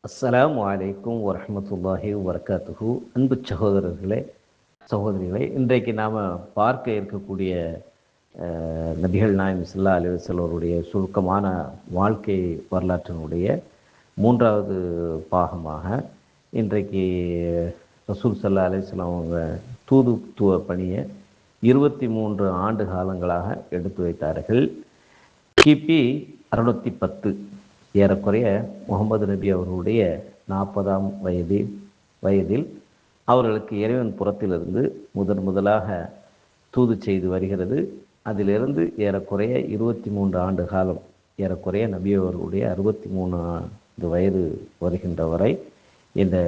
அஸ்ஸலாமு அலைக்கும் வரஹ்மத்துல்லாஹி வபரகாத்துஹு. அன்பு சகோதரர்களே, சகோதரிகளே, இன்றைக்கு நாம் பார்க்க இருக்கக்கூடிய நபிகள் நாயகம் ஸல்லல்லாஹு அலைஹி வஸல்லம் அவருடைய சுருக்கமான வாழ்க்கை வரலாற்றினுடைய மூன்றாவது பாகமாக இன்றைக்கு ரசூல் ஸல்லல்லாஹு அலைஹி வஸல்லம் அவங்க தூதுத்துவ பணியை 23 ஆண்டு காலங்களாக எடுத்து வைத்தார்கள். கிபி 610 ஏறக்குறைய முகமது நபி அவர்களுடைய 40ஆம் வயதில் அவர்களுக்கு இறைவன் புறத்திலிருந்து முதலாக தூது செய்து வருகிறது. அதிலிருந்து ஏறக்குறைய 23 ஆண்டு காலம், ஏறக்குறைய நபி அவர்களுடைய 63 வயது வருகின்ற வரை இந்த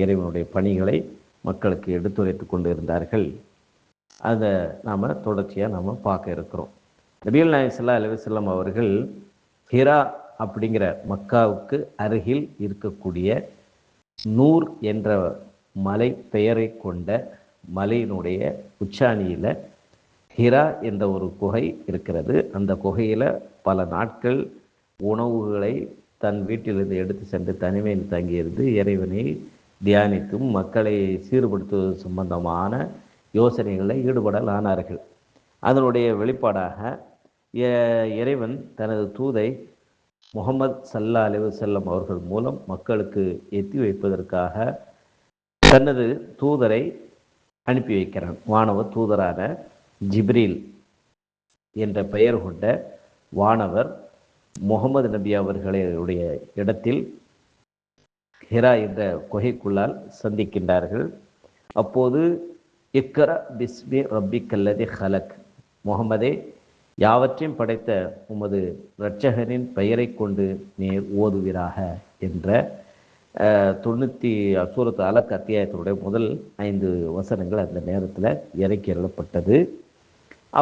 இறைவனுடைய பணிகளை மக்களுக்கு எடுத்துரைத்து கொண்டு இருந்தார்கள். அதை நாம் தொடர்ச்சியாக நாம் பார்க்க இருக்கிறோம். நபிகள் நாயகம் ஸல்லல்லாஹு அலைஹி வஸல்லம் அவர்கள் ஹிரா அப்படிங்கிற மக்காவுக்கு அருகில் இருக்கக்கூடிய நூர் என்ற மலை பெயரை கொண்ட மலையினுடைய உச்சாணியில் ஹிரா என்ற ஒரு குகை இருக்கிறது. அந்த குகையில் பல நாட்கள் உணவுகளை தன் வீட்டிலிருந்து எடுத்து சென்று தனிமையில் தங்கியிருந்து இறைவனை தியானித்தும் மக்களை சீர்படுத்துவது சம்பந்தமான யோசனைகளில் ஈடுபடலானார்கள். அதனுடைய வெளிப்பாடாக இறைவன் தனது தூதை முகமது ஸல்லல்லாஹு அலைஹி வஸல்லம் அவர்கள் மூலம் மக்களுக்கு எத்தி வைப்பதற்காக தனது தூதரை அனுப்பி வைக்கிறான். வானவ தூதரான ஜிப்ரீல் என்ற பெயர் கொண்ட வானவர் முகமது நபி அவர்களுடைய இடத்தில் ஹிரா என்ற குகைக்குள்ளால் சந்திக்கின்றார்கள். அப்போது இக்ரா பிஸ்மி ரப்பிக்கல்லதி ஹலக், முகமதே, யாவற்றையும் படைத்த உமது இரட்சகனின் பெயரை கொண்டு நீர் ஓதுவீராக என்ற 90 சூரத்து அலக் அத்தியாயத்தினுடைய முதல் 5 வசனங்கள் அந்த நேரத்தில் இறக்கி எழுதப்பட்டது.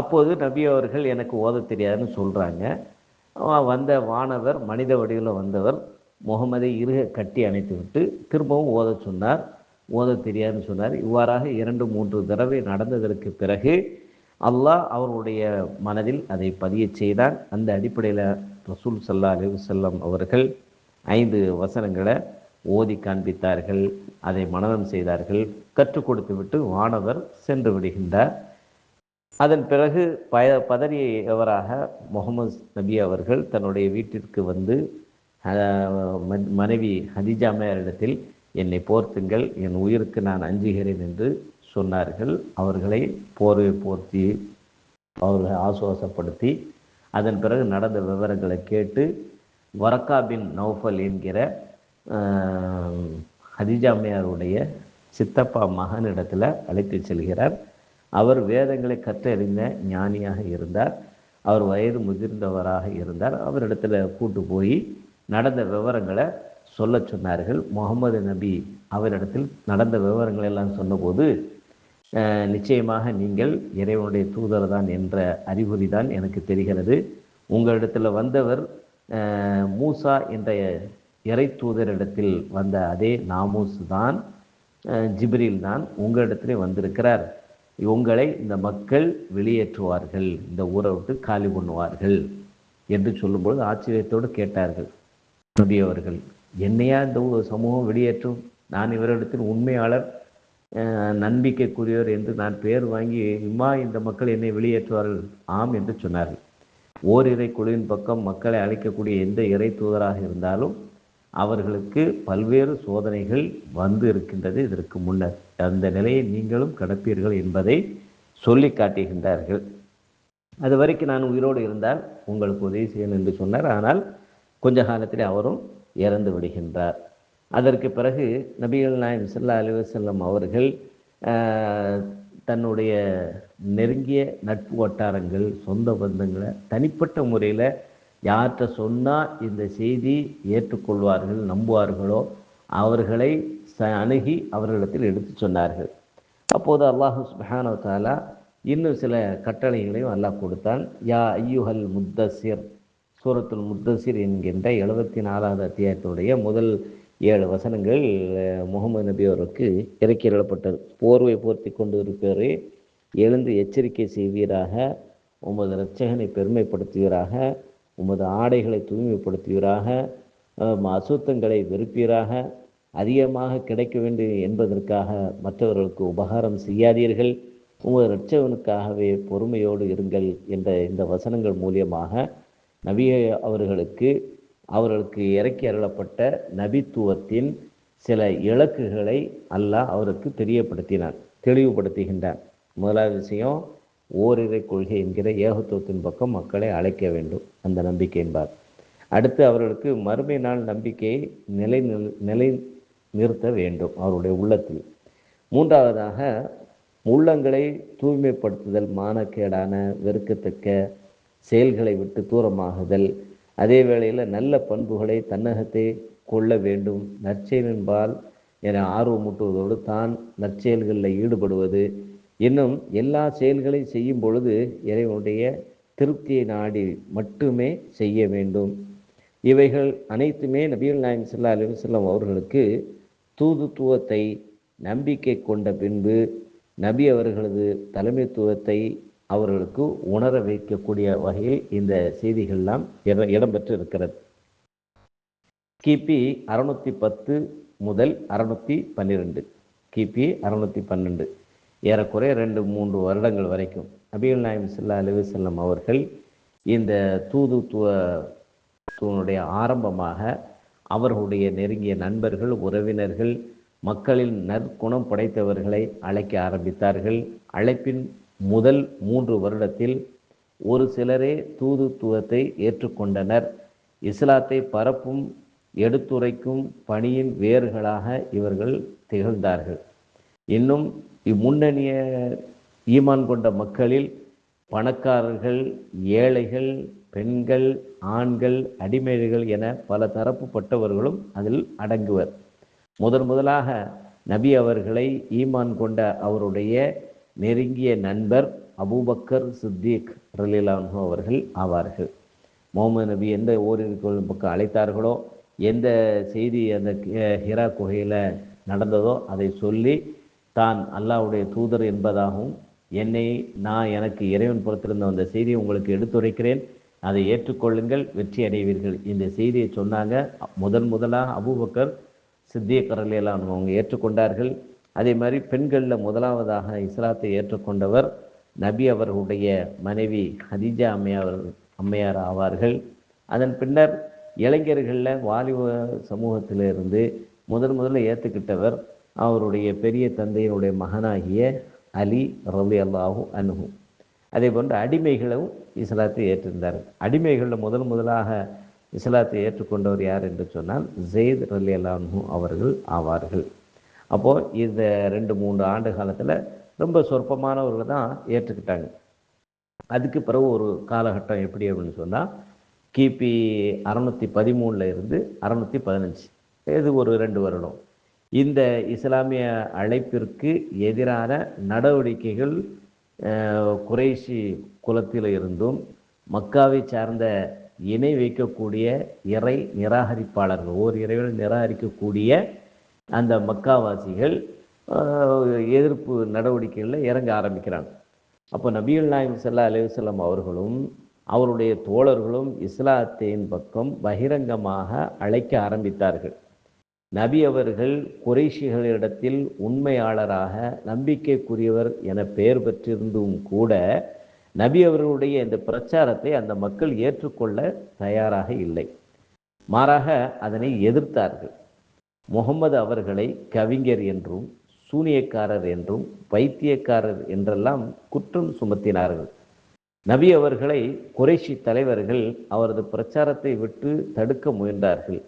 அப்போது நபி அவர்கள் எனக்கு ஓத தெரியாதுன்னு சொல்கிறாங்க. வந்த வானவர் மனித வடிவில் வந்தவர் முகமதை இறுக கட்டி அணைத்து விட்டு திரும்பவும் ஓத சொன்னார். ஓத தெரியாதுன்னு சொன்னார். இவ்வாறாக 2-3 தடவை நடந்ததற்கு பிறகு அல்லாஹ் அவருடைய மனதில் அதை பதிய செய்தான். அந்த அடிப்படையில் ரசூல் ஸல்லல்லாஹு அலைஹி வஸல்லம் அவர்கள் 5 வசனங்களை ஓதி காண்பித்தார்கள். அதை மனனம் செய்தார்கள். கற்றுக் கொடுத்து விட்டு வானவர் சென்று விடுகின்றார். அதன் பிறகு பதறியவராக முகமது நபி அவர்கள் தன்னுடைய வீட்டிற்கு வந்து மனைவி ஹதீஜா அம்மையாரிடத்தில் என்னை போர்த்துங்கள், என் உயிருக்கு நான் அஞ்சுகிறேன் என்று சொன்னார்கள். அவர்களை போர்வை போர்த்தி அவர்களை ஆசுவாசப்படுத்தி அதன் பிறகு நடந்த விவரங்களை கேட்டு வரக்கா பின் நௌஃபல் என்கிற ஹதீஜா அம்மையாருடைய சித்தப்பா மகனிடத்தில் அழைத்து செல்கிறார். அவர் வேதங்களை கற்றறிந்த ஞானியாக இருந்தார். அவர் வயது முதிர்ந்தவராக இருந்தார். அவரிடத்தில் கூட்டு போய் நடந்த விவரங்களை சொல்ல சொன்னார்கள். முகமது நபி அவரிடத்தில் நடந்த விவரங்கள் எல்லாம் சொன்னபோது, நிச்சயமாக நீங்கள் இறைவனுடைய தூதர் தான் என்ற அறிகுறி தான் எனக்கு தெரிகிறது. உங்களிடத்தில் வந்தவர் மூசா என்ற இறை தூதரிடத்தில் வந்த அதே நாமூஸ் தான், ஜிப்ரீல் தான் உங்களிடத்திலே வந்திருக்கிறார். உங்களை இந்த மக்கள் வெளியேற்றுவார்கள், இந்த ஊரை விட்டு காலி பண்ணுவார்கள் என்று சொல்லும்போது ஆச்சரியத்தோடு கேட்டார்கள் நபி அவர்கள், என்னையா இந்த சமூகம் வெளியேற்றும்? நான் இவரிடத்தில் உண்மையாளர், நம்பிக்கைக்குரியவர் என்று நான் பெயர் வாங்கி இந்த மக்கள் என்னை வெளியேற்றுவார்கள்? ஆம் என்று சொன்னார்கள். ஓரிரை குழுவின் பக்கம் மக்களை அழைக்கக்கூடிய எந்த இறை தூதராக இருந்தாலும் அவர்களுக்கு பல்வேறு சோதனைகள் வந்து இருக்கின்றது இதற்கு முன்னர். அந்த நிலையை நீங்களும் கடப்பீர்கள் என்பதை சொல்லி காட்டுகின்றார்கள். அது வரைக்கும் நான் உயிரோடு இருந்தால் உங்களுக்கு உதவி செய்யணும் என்று சொன்னார். ஆனால் கொஞ்ச காலத்திலே அவரும் இறந்து விடுகின்றார். அதற்கு பிறகு நபிகள் நாயகம் ஸல்லல்லாஹு அலைஹி வஸல்லம் அவர்கள் தன்னுடைய நெருங்கிய நட்பு வட்டாரங்கள், சொந்த பந்தங்களை தனிப்பட்ட முறையில் யார்கிட்ட சொன்னால் இந்த செய்தி ஏற்றுக்கொள்வார்கள், நம்புவார்களோ அவர்களை அணுகி அவர்களிடத்தில் எடுத்து சொன்னார்கள். அப்போது அல்லாஹ் சுப்ஹானஹு வ தஆலா இன்னும் சில கட்டளைகளையும் அல்லாஹ் கொடுத்தான். யா ஐயுஹல் முத்தஸிர், சூரத்துல் முத்தஸிர் என்கின்ற 74வது அத்தியாயத்தினுடைய முதல் 7 வசனங்கள் முகமது நபி அவருக்கு இறக்கி எழுதப்பட்டது. போர்வை போர்த்தி கொண்டு இருப்பவரே, எழுந்து எச்சரிக்கை செய்வீராக, உமது இரட்சகனை பெருமைப்படுத்துவீராக, உமது ஆடைகளை தூய்மைப்படுத்துவீராக, அசுத்தங்களை வெறுப்பீராக, அதிகமாக கிடைக்க வேண்டும் என்பதற்காக மற்றவர்களுக்கு உபகாரம் செய்யாதீர்கள், உங்கள் இரட்சகனுக்காகவே பொறுமையோடு இருங்கள் என்ற இந்த வசனங்கள் மூலியமாக நபி அவர்களுக்கு இறக்கி அருளப்பட்ட நபித்துவத்தின் சில இலக்குகளை அல்லாஹ் அவருக்கு தெரியப்படுத்தினான், தெளிவுபடுத்துகின்றான். முதலாவது விஷயம், ஓரிரை கொள்கை என்கிற ஏகத்துவத்தின் பக்கம் மக்களை அழைக்க வேண்டும், அந்த நம்பிக்கை என்பார். அடுத்து அவர்களுக்கு மறுமை நாள் நம்பிக்கையை நிலை நிறுத்த வேண்டும் அவருடைய உள்ளத்தில். மூன்றாவதாக உள்ளங்களை தூய்மைப்படுத்துதல், மானக்கேடான வெறுக்கத்தக்க செயல்களை விட்டு தூரமாகுதல், அதே வேளையில் நல்ல பண்புகளை தன்னகத்தை கொள்ள வேண்டும், நற்செயலின்பால் என ஆர்வமூட்டுவதோடு தான் நற்செயல்களில் ஈடுபடுவது, இன்னும் எல்லா செயல்களை செய்யும் பொழுது இறைவனுடைய திருப்தியை நாடி மட்டுமே செய்ய வேண்டும். இவைகள் அனைத்துமே நபிகள் நாயகம் ஸல்லல்லாஹு அலைஹி வஸல்லம் அவர்களுக்கு தூதுத்துவத்தை நம்பிக்கை கொண்ட பின்பு நபி அவர்களது தலைமைத்துவத்தை அவர்களுக்கு உணர வைக்கக்கூடிய வகையில் இந்த செய்திகள்லாம் இடம்பெற்று இருக்கிறது. கிபி 610 முதல் 612, கிபி 612, ஏறக்குறைய 2-3 வருடங்கள் வரைக்கும் நபிகள் நாயகம் ஸல்லல்லாஹு அலைஹி வஸல்லம் அவர்கள் இந்த தூதுத்துவனுடைய ஆரம்பமாக அவர்களுடைய நெருங்கிய நண்பர்கள், உறவினர்கள், மக்களின் நற்குணம் படைத்தவர்களை அழைக்க ஆரம்பித்தார்கள். அழைப்பின் முதல் 3 வருடத்தில் ஒரு சிலரே தூதுத்துவத்தை ஏற்றுக்கொண்டனர். இஸ்லாத்தை பரப்பும் எடுத்துரைக்கும் பணியின் வேர்களாக இவர்கள் திகழ்ந்தார்கள். இன்னும் இம்முன்னணிய ஈமான் கொண்ட மக்களில் பணக்காரர்கள், ஏழைகள், பெண்கள், ஆண்கள், அடிமைகள் என பல தரப்புப்பட்டவர்களும் அதில் அடங்குவர். முதலாக நபி அவர்களை ஈமான் கொண்ட அவருடைய நெருங்கிய நண்பர் அபூபக்கர் சித்திக் ரலியல்லாஹு அன்ஹு அவர்கள் ஆவார்கள். முகமது நபி எந்த ஓரிரு பக்கம் அழைத்தார்களோ, எந்த செய்தி அந்த ஹிரா குகையில் நடந்ததோ அதை சொல்லி தான் அல்லாஹ்வுடைய தூதர் என்பதாகவும், எனக்கு இறைவன் புறத்திருந்த அந்த செய்தியை உங்களுக்கு எடுத்துரைக்கிறேன், அதை ஏற்றுக்கொள்ளுங்கள், வெற்றி அடைவீர்கள், இந்த செய்தியை சொன்னாங்க. முதலாக அபூபக்கர் சித்திக் ரலியல்லாஹு அன்ஹு அவங்க ஏற்றுக்கொண்டார்கள். அதே மாதிரி பெண்களில் முதலாவதாக இஸ்லாத்தை ஏற்றுக்கொண்டவர் நபி அவர்களுடைய மனைவி ஹதீஜா அம்மையார் ஆவார்கள். அதன் பின்னர் இளைஞர்களில் வாலிப சமூகத்திலிருந்து முதல்ல ஏற்றுக்கிட்டவர் அவருடைய பெரிய தந்தையினுடைய மகனாகிய அலி ரலியல்லாஹு அன்ஹு. அதே போன்று அடிமைகளும் இஸ்லாத்தை ஏற்றிருந்தார்கள். அடிமைகளில் முதலாக இஸ்லாத்தை ஏற்றுக்கொண்டவர் யார் என்று சொன்னால் ஜெயித் ரலியல்லாஹு அன்ஹு அவர்கள் ஆவார்கள். அப்போது இந்த 2-3 ஆண்டு காலத்தில் ரொம்ப சொற்பமானவர்கள் தான் ஏற்றுக்கிட்டாங்க. அதுக்கு பிறகு ஒரு காலகட்டம் எப்படி அப்படின்னு சொன்னால், கிபி 613 இருந்து 615, இது ஒரு 2 வருடம். இந்த இஸ்லாமிய அழைப்பிற்கு எதிரான நடவடிக்கைகள் குறைஷி குலத்தில் இருந்தும் மக்காவை சார்ந்த இணை வைக்கக்கூடிய இறை நிராகரிப்பாளர்கள், ஓர் இறைவனை நிராகரிக்கக்கூடிய அந்த மக்காவாசிகள் எதிர்ப்பு நடவடிக்கைகளில் இறங்க ஆரம்பிக்கிறாங்க. அப்போ நபிகள் நாயகம் ஸல்லல்லாஹு அலைஹி வஸல்லம் அவர்களும் அவருடைய தோழர்களும் இஸ்லாத்தின் பக்கம் பகிரங்கமாக அழைக்க ஆரம்பித்தார்கள். நபி அவர்கள் குறைஷிகளிடத்தில் உண்மையாளராக நம்பிக்கைக்குரியவர் என பெயர் பெற்றிருந்தும் கூட நபி அவர்களுடைய இந்த பிரச்சாரத்தை அந்த மக்கள் ஏற்றுக்கொள்ள தயாராக இல்லை. மாறாக அதனை எதிர்த்தார்கள். முகமது அவர்களை கவிஞர் என்றும், சூனியக்காரர் என்றும், பைத்தியக்காரர் என்றெல்லாம் குற்றம் சுமத்தினார்கள். நபி அவர்களை குறைஷி தலைவர்கள் அவரது பிரச்சாரத்தை விட்டு தடுக்க முயன்றார்கள்.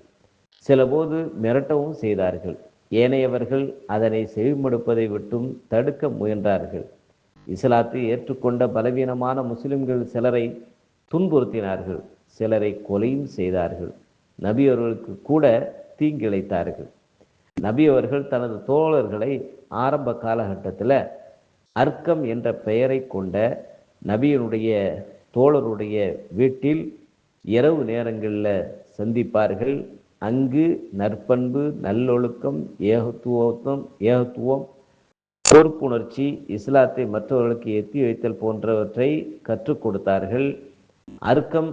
சிலபோது மிரட்டவும் செய்தார்கள். ஏனையவர்கள் அதனை செவிமடுப்பதை விட்டும் தடுக்க முயன்றார்கள். இஸ்லாத்தை ஏற்றுக்கொண்ட பலவீனமான முஸ்லிம்கள் சிலரை துன்புறுத்தினார்கள், சிலரை கொலையும் செய்தார்கள். நபி அவர்களுக்கு கூட தீங்கிழைத்தார்கள். நபி அவர்கள் தனது தோழர்களை ஆரம்ப காலகட்டத்தில் அர்க்கம் என்ற பெயரை கொண்ட நபியினுடைய தோழருடைய வீட்டில் இரவு நேரங்களில் சந்திப்பார்கள். அங்கு நற்பண்பு, நல்லொழுக்கம், ஏகத்துவம், பொறுப்புணர்ச்சி, இஸ்லாத்தை மற்றவர்களுக்கு எத்தி வைத்தல் போன்றவற்றை கற்றுக் கொடுத்தார்கள். அர்க்கம்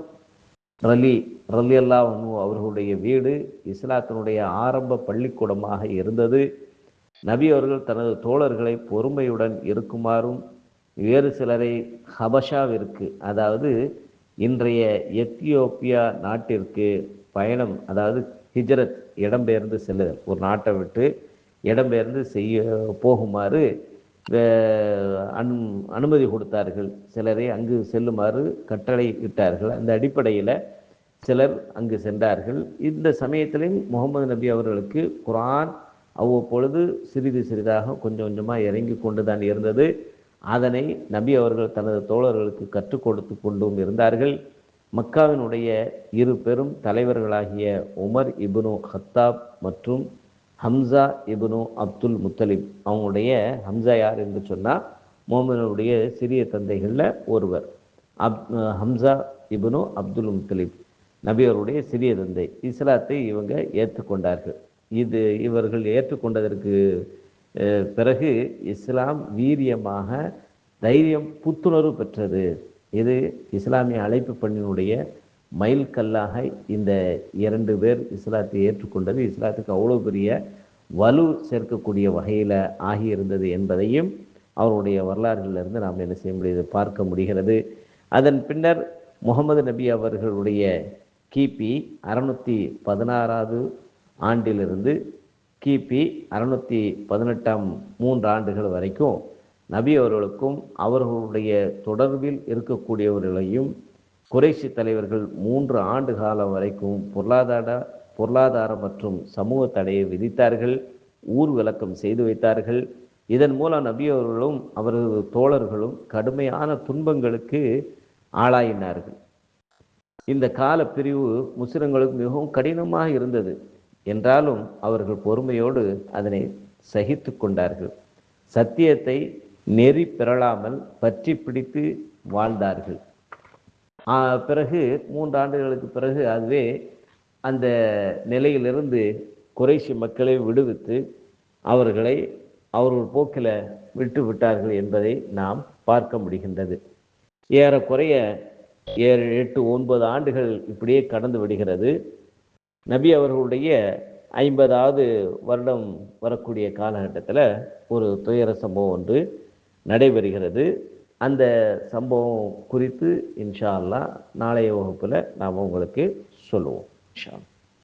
ரலி ரலியல்லாஹு அன்ஹு அவர்களுடைய வீடு இஸ்லாத்தினுடைய ஆரம்ப பள்ளிக்கூடமாக இருந்தது. நபி அவர்கள் தனது தோழர்களை பொறுமையுடன் இருக்குமாறும், வேறு சிலரை ஹபஷாவிற்கு, அதாவது இன்றைய எத்தியோப்பியா நாட்டிற்கு பயணம், அதாவது ஹிஜ்ரத், இடம்பெயர்ந்து செல்லுதல், ஒரு நாட்டை விட்டு இடம்பெயர்ந்து போகுமாறு அனுமதி கொடுத்தார்கள். சிலரை அங்கு செல்லுமாறு கட்டளை இட்டார்கள். அந்த அடிப்படையில் சிலர் அங்கு சென்றார்கள். இந்த சமயத்திலும் முகமது நபி அவர்களுக்கு குர்ஆன் அவ்வப்பொழுது சிறிது சிறிதாக கொஞ்சம் கொஞ்சமாக இறங்கி கொண்டு தான் இருந்தது. அதனை நபி அவர்கள் தனது தோழர்களுக்கு கற்றுக் கொடுத்து கொண்டும் இருந்தார்கள். மக்காவினுடைய இரு பெரும் தலைவர்களாகிய உமர் இப்னு ஹத்தாப் மற்றும் ஹம்சா இப்னு அப்துல் முத்தலிப், அவங்களுடைய ஹம்சா யார் என்று சொன்னால் முகமதுடைய சிறிய தந்தைகளில் ஒருவர். ஹம்சா இப்னு அப்துல் முத்தலிப் நபி அவருடைய சிறிய தந்தை. இஸ்லாத்தை இவங்க ஏற்றுக்கொண்டார்கள். இவர்கள் ஏற்றுக்கொண்டதற்கு பிறகு இஸ்லாம் வீரியமாக தைரியம் புத்துணர்வு பெற்றது. இது இஸ்லாமிய அழைப்பு பணியினுடைய மைல்கல்லாக இந்த 2 பேர் இஸ்லாத்தை ஏற்றுக்கொண்டது இஸ்லாத்துக்கு அவ்வளோ பெரிய வலு சேர்க்கக்கூடிய வகையில் ஆகியிருந்தது என்பதையும் அவருடைய வரலாறுகளிலிருந்து நாம் என்ன செய்ய முடியுது, பார்க்க முடிகிறது. அதன் பின்னர் முகமது நபி அவர்களுடைய கிபி 616 ஆண்டிலிருந்து கிபி 618 3 ஆண்டுகள் வரைக்கும் நபி அவர்களுக்கும் அவர்களுடைய தொடர்பில் இருக்கக்கூடியவர்களையும் குறைஷி தலைவர்கள் 3 ஆண்டு காலம் வரைக்கும் பொருளாதார மற்றும் சமூக தடையை விதித்தார்கள், ஊர் விளக்கம் செய்து வைத்தார்கள். இதன் மூலம் நபி அவர்களும் அவரது தோழர்களும் கடுமையான துன்பங்களுக்கு ஆளாயினார்கள். இந்த கால பிரிவு முஸ்லிம்களுக்கு மிகவும் கடினமாக இருந்தது. என்றாலும் அவர்கள் பொறுமையோடு அதனை சகித்து கொண்டார்கள். சத்தியத்தை நெறி பெறலாமல் பற்றி பிடித்து வாழ்ந்தார்கள். பிறகு 3 ஆண்டுகளுக்கு பிறகு அதுவே அந்த நிலையிலிருந்து குறைஷி மக்களை விடுவித்து அவர்களை அவர்கள் போக்கில் விட்டு விட்டார்கள் என்பதை நாம் பார்க்க முடிகின்றது. ஏறக்குறைய 7, 8, 9 ஆண்டுகள் இப்படியே கடந்து விடுகிறது. நபி அவர்களுடைய 50வது வருடம் வரக்கூடிய காலகட்டத்தில் ஒரு துயர சம்பவம் ஒன்று நடைபெறுகிறது. அந்த சம்பவம் குறித்து இன்ஷா அல்லாஹ் நாளைய வகுப்பில் நாம் உங்களுக்கு சொல்லுவோம். இன்ஷா அல்லாஹ்.